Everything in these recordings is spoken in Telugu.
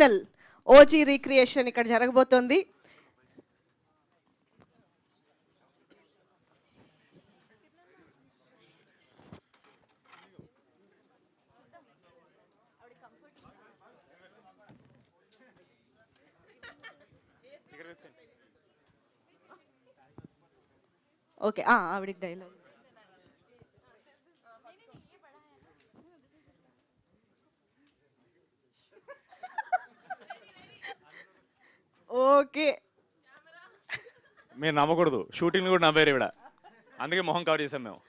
ఒరిజినల్ ఓజీ రీక్రియేషన్ ఇక్కడ జరగబోతోంది. ఓకే, ఆవిడకి డైలాగ్. ఓకే, మీరు నమ్మకూడదు, షూటింగ్ కూడా నవ్వారు ఇవిడ, అందుకే మొహం కవర్ చేసాం మేము.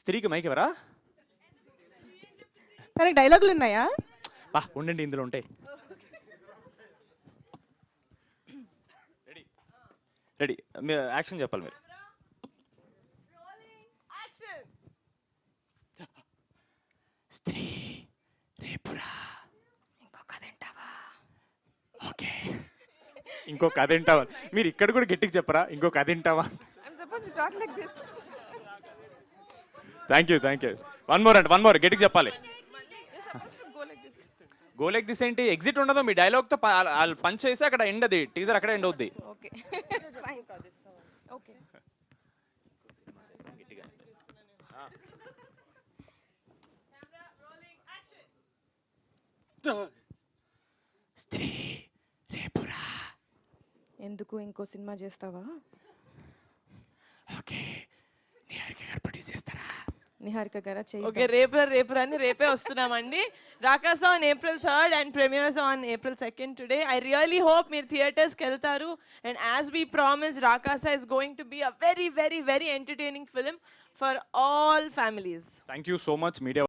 స్త్రీకి మైక్ ఎవరా? తనకి డైలాగులు ఉన్నాయా? ఉండండి, ఇందులో ఉంటాయి. రెడీ రెడీ, మీరు యాక్షన్ చెప్పాలి. మీరు స్త్రీ రేపురా, ఇంకో కథ వింటావా? ఓకే, ఇంకో కథ వింటావా? మీరు ఇక్కడ కూడా గట్టిగా చెప్పరా, ఇంకో కథ వింటావా? Thank you. వన్ మోర్ గట్టిగా చెప్పాలి. గో లైక్ దిస్ ఏంటి? ఎగ్జిట్ ఉండదు, మీ డైలాగ్తో పంచ్ చేసి అక్కడ ఎండ్, అది టీజర్ అక్కడ ఎండ్ అవుద్ది. స్త్రీ రేపురా, ఎందుకు ఇంకో సినిమా చేస్తావా? ఓకే, నిహారిక గారు ప్రొడ్యూస్ చేస్తారా? నిహారిక గారా చేయి. ఓకే, రేపురా అని రేపే వస్తున్నామండి. రాకాసా on April 3rd and premieres on April 2nd today. I really hope మీరు థియేటర్స్కి వెళ్తారు. And as we promised, Rakasa is going to be a very, very, very entertaining film for all families. Thank you so much media.